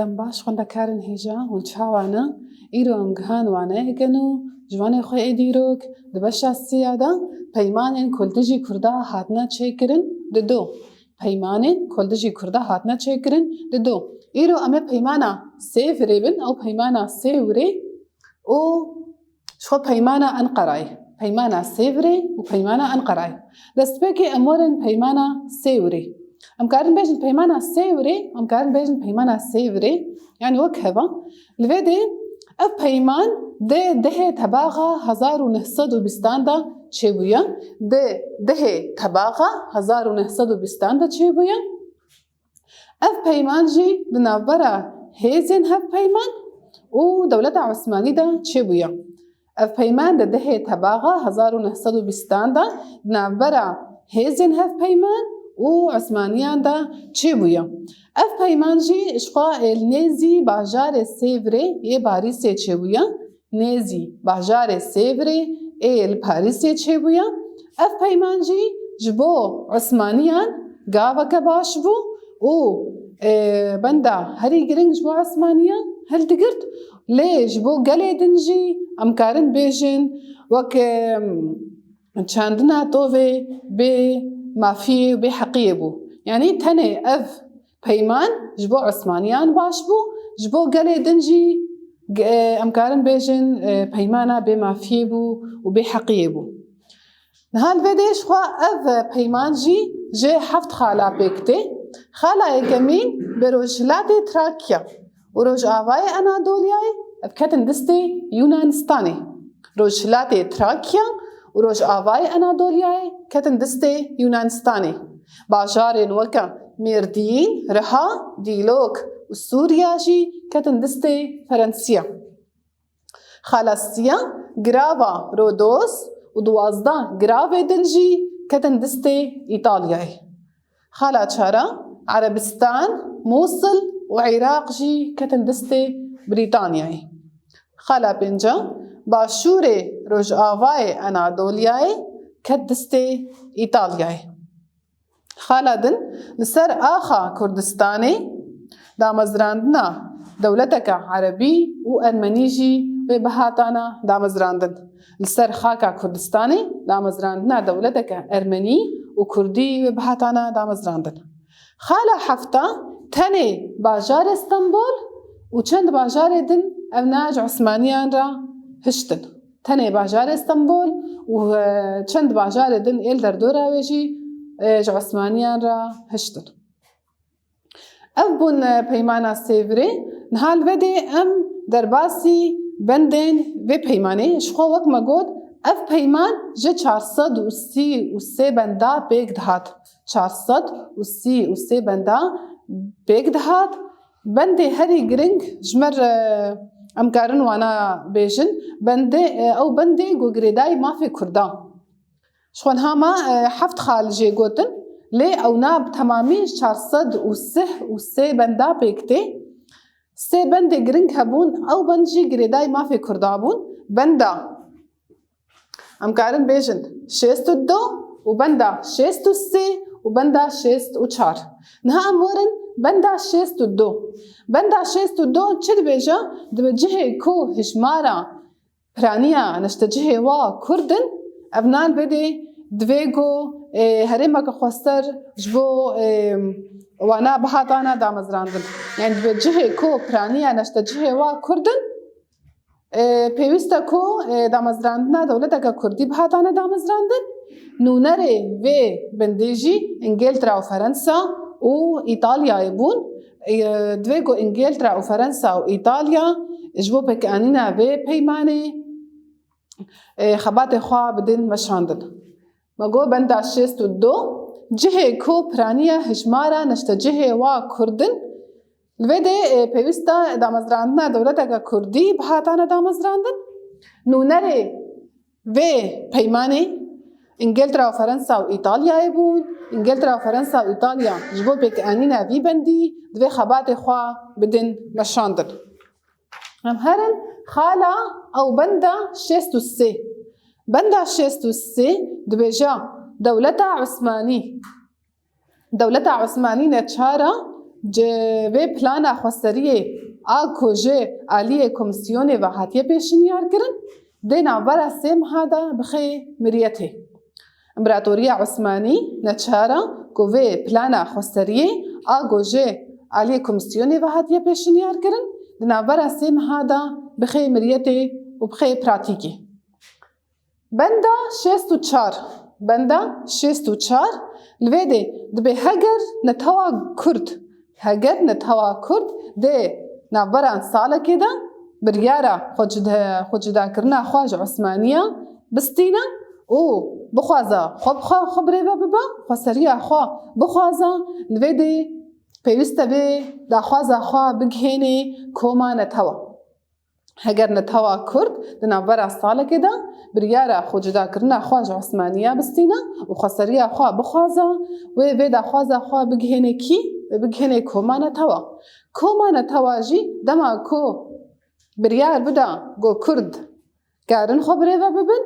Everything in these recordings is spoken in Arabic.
دم باش خوندا كارن هيجا والشاوانا إيرو أمجهان وانا كانوا جواني خوي إديروك دبشة السيادة بيمانين كل تجي كردا هاتنا تشيكرن ددو بيمانين كل تجي كردا هاتنا تشيكرن ددو إيرو أما بيمانا سيف ريبن أو بيمانا سيوري أو شو بيمانا أنقراي بيمانا سيفري وبيمانا أنقراي دستبكي أمورن بيمانا سيوري أم كارن بيجن بيمانا سيوري أم كارن بيجن بيمانا سيفري يعني وكهبا الفيدي أف بيمان ده تباغا 1900 چێبووە دهێ تەباغا 1900 چێبووە ئەف پەیمانجی بناوبەرە هێزên هەف پەیمان و دەولەتە عوسمانیدا چێبووە ئەف پەیمان دهێ تەباغا 1920 بناوبەرە هێزên هەف پەیمان و عوسمانیاندا چێبووە ئەف پەیمانجی شخوا نێزی باژارێ سێڤرێ یê باریسê چێبووە نێزی باژارێ سێڤرێ ال پاریسê çêbûye ev peyman jî ji bo Osmaniyan gaveke baş bû û benda herî giring ji bo Osmaniyan hildigirt lê ji bo gelê din jî em karin bêjin wek çandina tovê bê mafiyê û bê heqiyê bû yanî tenê ev peyman ji bo Osmaniyan baş bû ji bo gelê din jî em karin bêjin peymana bê mafiyê bû û bê heqiyê bû. Niha li vê dê jixwe ev peyman jî jê heft xala pêk tê. Xala yekemîn bi Rojhilatê Trakya û Rojavayê Anadoliyayê ev ketin distê Yunanistanê. Rojhilatê Trakya û Rojavayê Anadoliyayê ketin distê Yunanistanê. Bajarên weke Mêrdîn, Riha, Dîlok û Sûriya jî ketin distê Ferensiya. Xalasiya girava Rodos û 12 giravê din jî ketin distê İtalyayê. Xala çara Erebistan, Mosul û Iraq jî ketin distê Brîtanyayê. Xala pênca başûrê Rojavayê Anadoliyayê ket distê İtalyayê. Xala din li ser axa Kurdistanê damezrandina dewleteka Erebî û Ermenî jî vê bihatana damezrandin. Li ser xaka Kurdistanê damezrandina dewleteka Ermenî û Kurdî vê bihatana damezrandin. Xala hefta tenê bajarê Stenbol û çend bajarê din ev na ji Osmaniyan re hiştin. Tenê bajarê Stenbol û çend bajarê din êl derdora wê jî ji Osmaniyan re hiştin. Ev bûn peymana sêvrê. Niha li vê dê em derbasî bendên vê peymanê ji xwe wek me got ev peyman ji 433 benda pêk dihat. 433 benda pêk dihat. Bendê herî giring ji me re em karin wana bêjin bendê ew bendê gogirêdayî mafê Kurdan. Ji xwe niha me heft xal jê gotin lê ew na bi temamî 433 benda pêk tê. Sê bendê giring hebûn ew bend jî girêdayî mafê Kurda bûn. Benda em karin bêjin 62 û benda 63 û benda 64. Niha em werin benda 62. Benda 62 çi dibêje? Dibe cihê ku hejmara piraniya neştecihê wa Kurdin ev nan vedê divê got herêmeke xwester ji bo wana bihatana damezrandin. Yani dibe cihê ku piraniya neştecihê wa Kurdin pêwîst e ku damezrandina dewleteka Kurdî bihatane damezrandin. Nûnerê vê bendê jî İngiltere û Ferensa û İtalyayê bûn. Divê got İngiltere û Ferensa û İtalya ji bo pêkanîna vê peymanê xebatê xwe bidin meşandin. Me got benda 62 cihê ku piraniya hejmara neştecihê wa Kurdin li vê dê pêwîst e damezrandina dewleteka Kurdî bihatane damezrandin. Nûnerê vê peymanê İngiltere û Ferensa û İtalyayê bûn. İngiltere û Ferensa û İtalya ji bo pêkanîna vî bendî divê xebatê xwe bidin meşandin. Em herin xala ew benda 63. Benda 63 dibêje dewleta Osmanî. Dewleta Osmanî ne çara ve plana xwesteriyê a ku jê aliyê komîsyonê ve hatiye pêşniyar kirin dê navbera sê meha de bixê miryetê. İmparatoriya Osmanî neçara ku vê plana xwesteriyê a ku jê aliyê komîsyonê ve hatiye pêşniyar kirin di navbera sê meha de bixê miryetê û bixê pratîkê. Benda 64 benda 64 li vê de dibe heger netewa Kurd dê navbera salekê de biryara xwecudakirina xwe ji Osmaniya bistîne û bixwaze xwe birêve bibe, xweseriya xwe bixwaze li vê de pêwîst e bê daxwaza xwe bigihêne koma netewa. Heger netewa Kurd di navbera salekê de biryara xwecudakirina xwe ji Osmaniya bistîne û xweseriya xwe bixwaze wê vê daxwaza xwe bigihêne kî? Bigihêne koma netewa. Koma netewa jî dema ku biryar bida got Kurd karin xwe birêve bibin,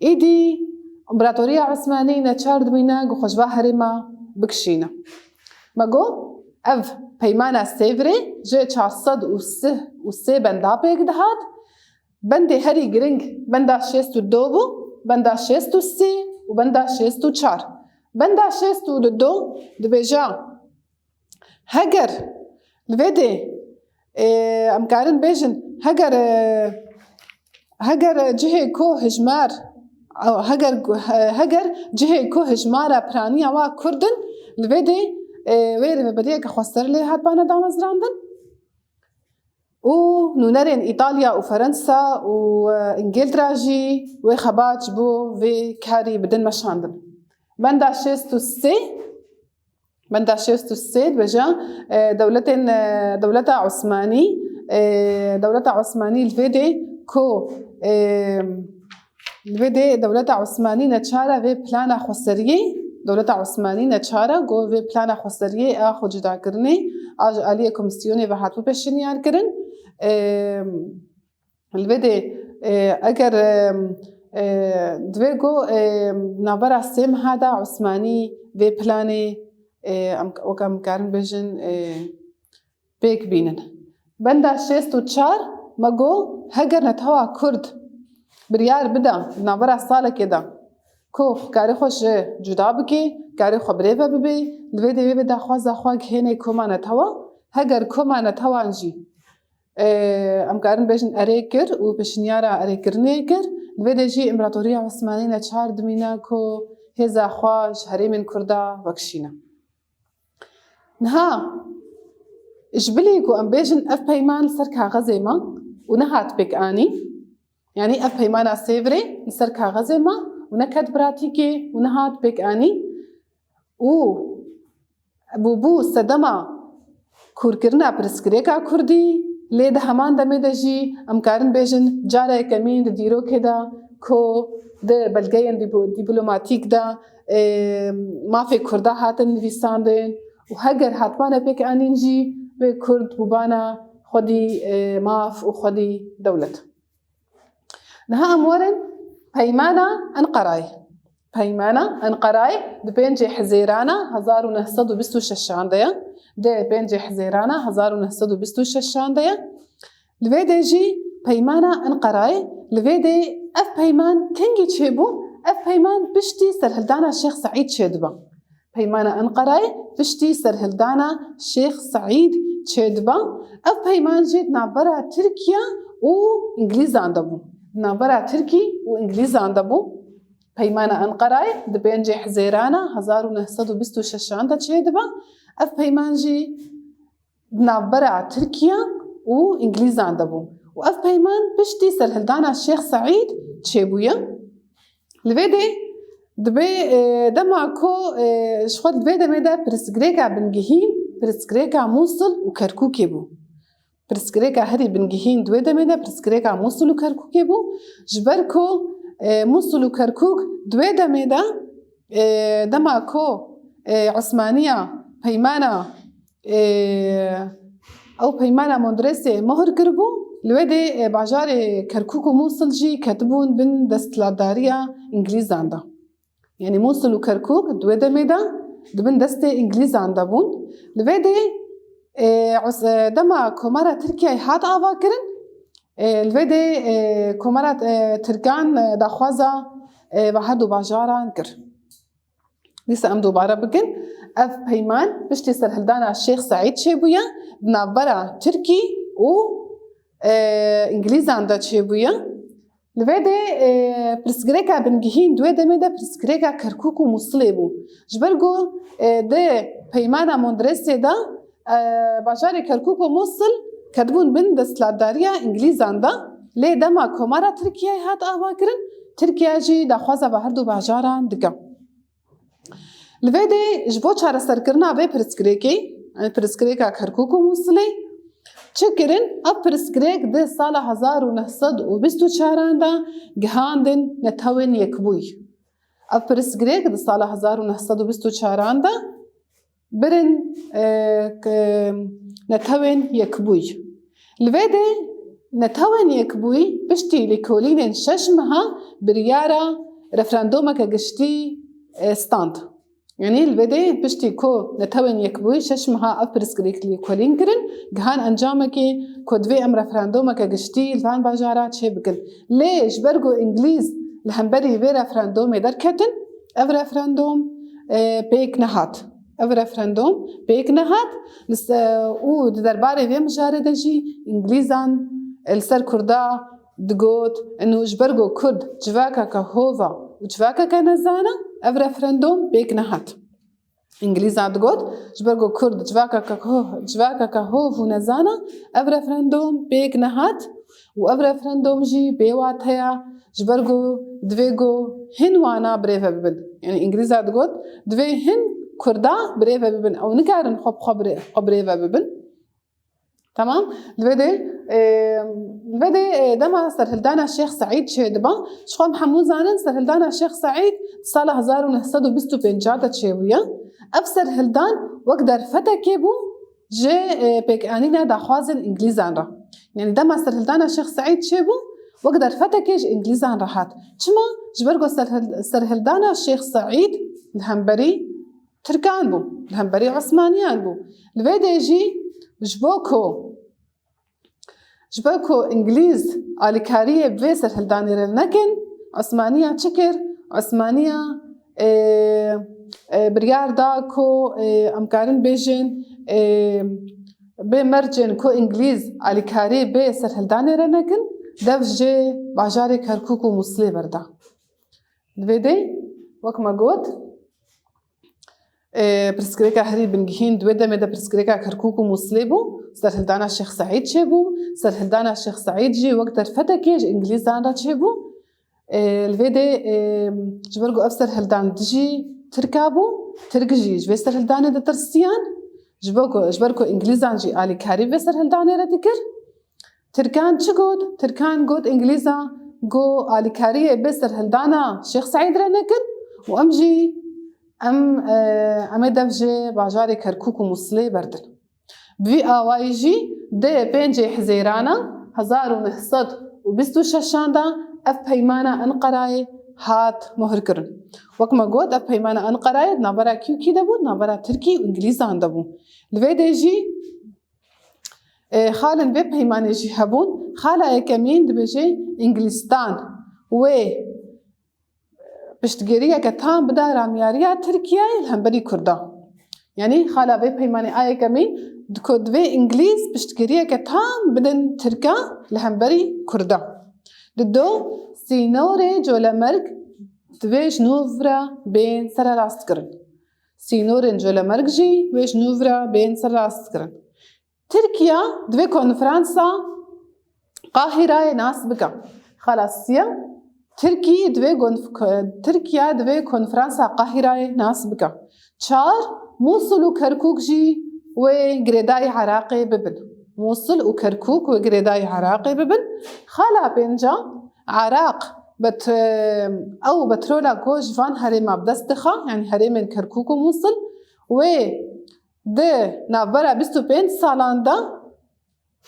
êdî İmparatoriya Osmanî neçar dibîne ku xwe ji herêma bikişîne. Me got ev peymana Sêvrê ji 403 benda pêk dihat. Bendê herî giring benda 62 bû, benda 63 û benda 64. Benda 62 dibêje heger li vê de em karin bêjin heger cihê ku hejmar heger cihê ku hejmara piraniya wa Kurdin li vê de wê rêveberiyeke xwester lê hat bana damezrandin û nûnerên İtalya û Ferensa û İngiltera jî wê xebat ji bo vê karî bidin meşandin. Benda 63 dibêje dewleta Osmanî li vê de ku dewleta Osmanî neçare vê plana xwesteriyê Dewleta Osmanî neçare got vê plana xwesteriyê a xwecudakirinê a ji aliyê komîsyonê ve hatibû pêşniyar kirin. Li vê de eger divê got navbera sê meha de Osmanî vê planê wek em karin bêjin pêk bînin. Benda 64 me got heger netewa Kurd biryar bida navbera salekê de ku karê xwe ji cuda bike, karê xwe birêve bibe, li vê de wê daxwaza xwe gihêne koma netewa. Heger koma netewan jî em karin bêjin erê kir û pêşniyara erêkirinê kir, li vê de jî İmparatoriya Osmanî neçar dimîne ku hêza xwe ji herêmên Kurda vekişîne. Niha ji bilî ku em bêjin ev peyman li ser kaxezê me û nehat pêkanî, yanî ev peymana Sêvrê li ser kaxezê me û neket pratîkê û nehat pêkanî û bû sedema kûrkirina pirsgirêka Kurdî lê di heman demê de jî em karin bêjin carek emîn di dîrokê de ku di belgeyên dîplomatîk de mafê Kurda hatin nivîsandin û heger hatibane pêkanîn jî vê Kurd bûbana xwedî maf û xwedî dewlet. Niha em werin peymana Enqerayê di 5 Hezêrana 1926 de ye. Dê 5 Hezêrana 1926 de ye. Li vê de jî peymana Enqerayê li vê de ev peyman kengî çêbû? Ev peyman piştî serhildana Şêx Saîd çêdibe. Peymana Enqerayê piştî serhildana Şêx Saîd çêdibe. Ev peyman jî di navbera Tirkiye û İngilîzan de bû. Navbera Tirkî û İngilîzan de bû. Peymana Enqerayê di 5 Hezêrana 1926 de çêdibe. Ev peyman jî di navbera Tirkiye û İngilîzan de bû. û ev peyman piştî serhildana Şêx Saîd çêbûye. Li vê de dibe dema ku ji xwe li vê demê de pirsgirêka bingehîn pirsgirêka Mûsil û Kerkûkê bû. Pirsgirêka herî bingehîn di wê demê de pirsgirêka Mûsil û Kerkûkê bû ji ber ku Mûsil û Kerkûk di wê demê de dema ku Osmaniya peymana ew peymana Mondresê mohir kiribû, li wê de bajarê Kerkûk û Mûsil jî ketibûn bin desthilatdariya İngilîzan de. Yani Mûsil û Kerkûk di wê demê de دبن دستي إنجليزان دبون لبيدي دما كومارا تركيا هات آواكرن لبيدي كومارا تركان داخوازا بهردو باجاران كر لسه أم دوباره بكن أف بيمان بشتي سرهلدانا الشيخ سعيد شيبويا بنابرا تركي و إنجليزان دا شيبويا لبيدي برسكريكا بنجهين دوي دميدا برسكريكا كركوكو مصليبو جبرقو دي بيمانا موندريسي دا باجاري كركوكو موصل كدبون بن دستلاداريا إنجليزان دا لي دما كومارا تركيا هات آواكرن تركيا جي دا خوازا بهردو باجاران دقا لبيدي جبو چارا سرکرنا بي برسكريكي برسكريكا كركوكو موصلي چکرن اب پرسکریک ده سال 1924 دا گهاندن نتوین یکبوی اب پرسکریک ده سال 1924 دا برن نتوین یکبوی لویده نتوین یکبوی بشتی لکولین ششمها بریارا رفراندوما كجشتي ستاند يعني البداية بشتي كو نتوين يكبوي ششمها أبرسكريك لي كولين كرن جهان أنجامكي كودفي أم رفراندوما كجشتي الفان باجارات شي بكل ليش برجو إنجليز لهمبري في رفراندوم دركتن أف رفراندوم بيك نهات أف رفراندوم بيك نهات لس و درباري في مجاردة جي إنجليزان السر كردا دقوت إنه جبرجو كرد جواكا كهوفا وجواكا كنزانا أف رفراندوم بيك نهات إنجليزان دقوت جبرجو كرد جواكا كهوف ونزانا أف رفراندوم بيك نهات وأف رفراندوم جي بيوات هيا جبرجو دويجو هن وانا بريفا ببن يعني إنجليزان دقوت دوي هن كردا بريفا ببن أو نكارن خب بريفا ببن تمام الفيدي دما سرهلدانا الشيخ سعيد شيدبا شخون محمود زانن سرهلدانا الشيخ سعيد صالة 1925 تشيويا أفسر هلدان وقدر فتا كيبو جي بيك أنينا داخوازن إنجليزان را يعني دما سرهلدانا الشيخ سعيد شيبو وقدر فتا كيج إنجليزان راحات شما جبرقو سرهلدانا الشيخ سعيد الهمبري تركان بو الهمبري عثمانيان بو الفيدي يجي جبوكو إنجليز آليكارية بفيسر هلداني رلنكن عثمانية تشكر عثمانية بريار داكو أمكارن بيجن بمرجن كو إنجليز آليكارية بفيسر هلداني رلنكن دفجي باجاري كركوكو مسلي بردا الفيدي وكما قلت برسكريكا هري بنجهين دويدا ميدا برسكريكا كركوكو مسليبو سرهلدانا الشيخ سعيد شيبو سرهلدانا الشيخ سعيد جي وقت فتكيج إنجليزان را شيبو الفيدي جبرقو أفسر هلدان دجي تركابو تركجي جبي سرهلداني دا ترسيان جبرقو إنجليزان جي آلي كاري بي سرهلداني را دكر تركان چه قود؟ تركان قود إنجليزا قو آلي كاري بي سرهلدانا الشيخ سعيد را نكر وأمجي أم دفجي باجاري كركوكو مسلي بردن بفي آواي جي دي بينجي حزيرانا 1926 دا أف بيمانا أنقراي هات مهر كرن وكما قود أف بيمانا أنقراي نابرا كيوكي دابو نابرا تركي وإنجليزان دابو الفيدي جي خالن بي بيماني جي هبون خالا يكمين دبجي إنجليستان و بشتگیریه که تام بده رامیاریا ترکیه الهمبری کرده یعنی خالا به پیمانی آیه کمی دکودوی انگلیس بشتگیریه که تام بدن ترکا الهمبری کرده دو سینور جولمرگ دویش نوورا بین سر راست کرن سینور جولمرگ جی ویش نوورا بین سر راست کرن ترکیه دوی کنفرانسا قاهره ناس بکا خلاصیه تركيا دوي كونفرانسا قاهرة ناس بكا چار موصل وكركوك جي وغريداي عراقي ببن موصل وكركوك وغريداي عراقي ببن خالا بينجا عراق أو بترولا كوش فان هريما بدستخا يعني هريم كركوك وموصل و ده نابرا 25 سالان دا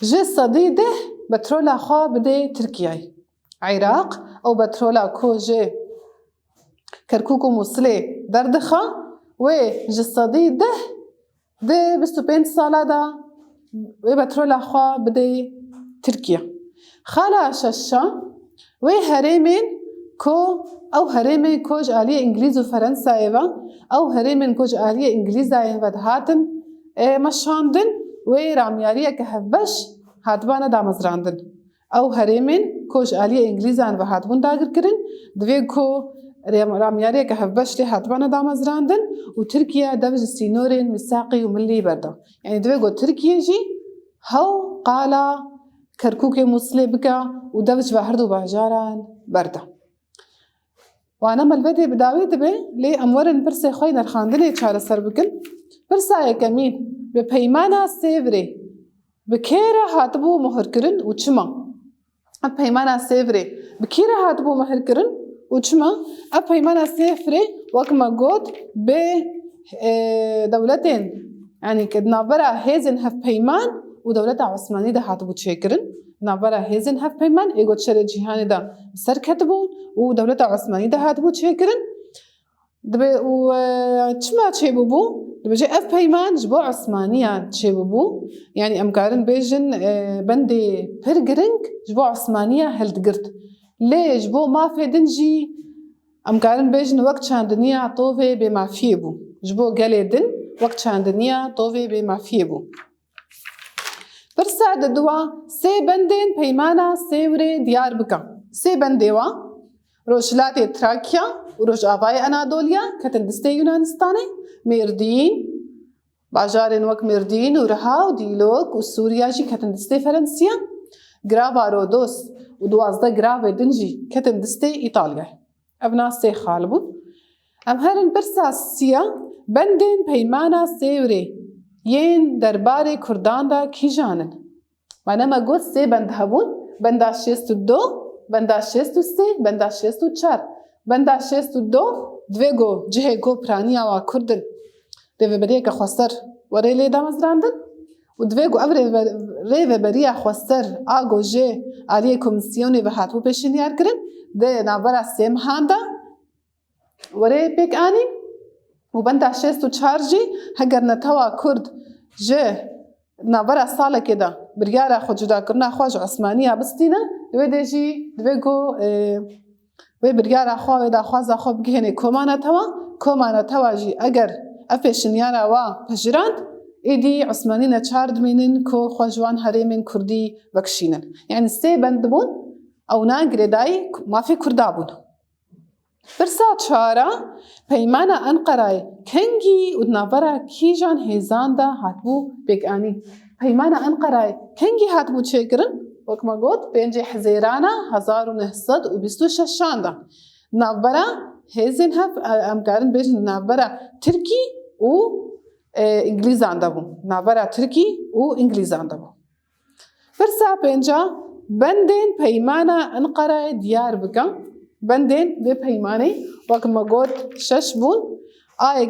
جي صديده بترولا خوا بده تركياي عراق أو بترولا كوجي كركوك وموصلي دردخا وجسدي ده بستو بين سالا دا وبترولا خوا بدي تركيا خالا ششا وهرمين كو أو هرمين كوج آلية إنجليز وفرنسا إيوة أو هرمين كوج آلية إنجليزا إيوة هاتن مشاندن وراميارية كهفبش هاتبانا دا مزراندن أو هرمين كوج آلية إنجليزا إيوة هاتبون داگر كرن دويكو راميارية كهفبش لي هاتبانا دا مزراندن وتركيا دبج السينورين مساقي وملي بردا يعني دويكو تركيا جي هاو قالا كركوكي مصلبكا ودبج بحردو بهجاران بردا وانا ملبدي بداوي دبي لي امورن برسي خوينا الخاندني تشار سر بكن برسا كمين بپیمانا سیوری بکیره هاتبو مهر کرن و چما بپیمانا سیوری بکیره هاتبو مهر کرن و چما بپیمانا سیوری وكما قلت بدولتين يعني كدنا برا هيزن هف بيمان ودولة عثمانية ده هاتبو تشكرن نابرا هيزن هف بيمان إيجو تشري جهاني ده سر كتبون ودولة عثمانية ده هاتبو تشكرن دبي وشما تشيبوبو دبي اف بيمان جبو عثمانية تشيبوبو يعني امكارن بيجن بندي برجرنج جبو عثمانية هلدقرت ليه جبو ما في دنجي امكارن بيجن وقت شاندنيا طوفي بما فيبو جبو قاليدن وقت شاندنيا طوفي بما فيبو برسا ددوا سي بندين بيمانا سيوري ديار بكا سي بنديوا روشلاتي تراكيا وروش آفاي أنادوليا كتن دستي يونانستاني ميردين باجارين وك ميردين ورها وديلوك وسوريا جي كتن دستي فرنسيا غرافا رودوس ودوازده غرافا دنجي كتن دستي إيطاليا أبنا سي خالبون أمهرن برسا سيا بندين بيمانا سيوري ين درباري كردان دا كيجانن معنى ما قلت سي بندهبون بندا شيستو دو بندا شيستو سي بندا شيستو چار بندا شيستو دو دويگو جهيگو پرانيا و كردن ريوه بريكا خوستر وريلي دا مزراندن و دويگو او ريوه بريا خوستر آگو جه آليه كومسيوني و هاتو پیشنيار کرن ده نابرا سيم هاندا وري بيك آني و بندا شيستو چار جي هگر نتوا كرد جه نابرا سالة كده بريارا خود جدا کرنا خواج عثمانية بستينا دوي دي جي دويگو وی برگار آخوا و داخواز آخوا بگهنه کمانه توا جی اگر افشنیارا و پجراند ایدی عثمانی نچارد مینن کو خواجوان هرمین کردی وکشینن یعنی سه بند بون او ناگره دای ما فی کردا بون برسا چارا پیمانه انقرای کنگی و نابرا کیجان هیزان دا هاتبو بگانی پیمانه انقرای کنگی هاتبو چه کرن وكما قلت بينجي حزيرانا 1926 دا نابرا هيزن هف امكارن بيج نابرا تركي و انجليزان دابو نابرا تركي و انجليزان دابو فرسا بينجا بندين بيمانا انقرا ديار بكا بندين ببيماني وكما قلت ششبون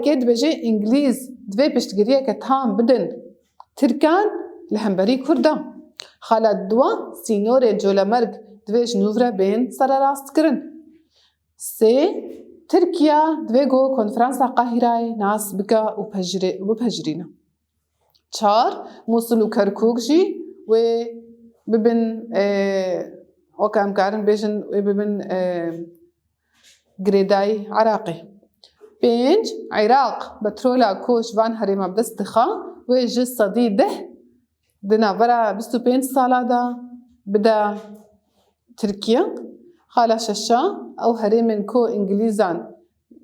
كيد بيجي انجليز دوي بيشتغريا كتام بدن تركان لهمبري كردان خالد دوا سينوري جولمرگ دویش نوورا بين سر راست کرن سه تركيا دویگو کنفرانسا قاهرة ناس بكا و پجرینا چار موصل و کرکوک جي و ببن وكا امكارن بيجن و ببن گريداي عراقي بينج عراق بترولا كوش وان هريما بدستخا و جس صدي دنا برا 25 سالا دا بدا تركيا خالا ششا او هرمن كو انجليزان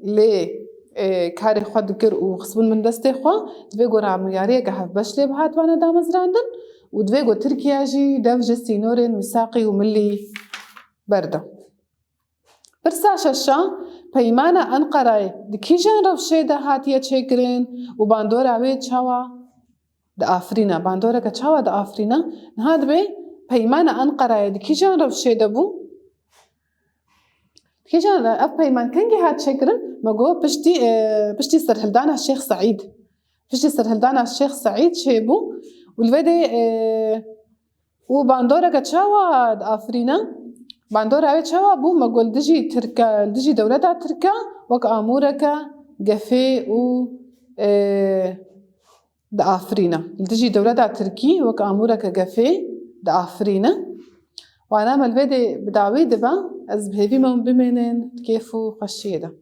لي كاري خود كر و خصبون من دستي خوا دويگو رامياريه كهف بشلي بهات وانا دا مزراندن و دويگو تركيا جي دفج سينورين مساقي وملي بردا برسا ششا پیمانا انقراي دكيجان روشي دا هاتيه چكرين و باندورا وي چاوا دا آفرینا باندورا که چاوا دا آفرینا نهاد به پیمان انقره دی کیجان روشه دبو کیجان اف پیمان کنگی هات شکرن مگو پشتی سرهلدان الشيخ سعيد پشتی سرهلدان الشيخ سعيد شیبو والوده و باندورا که چاوا دا آفرینا باندورا اوی چاوا بو مگو دجی ترکا دجی دولتا ترکا وک آمورا که قفي و دافرينا تجي دولة تركي وك أمورك قفي دافرينا وأنا مال فيدي بدعوي دبا أز بهذي من بمنن كيفو خشيدا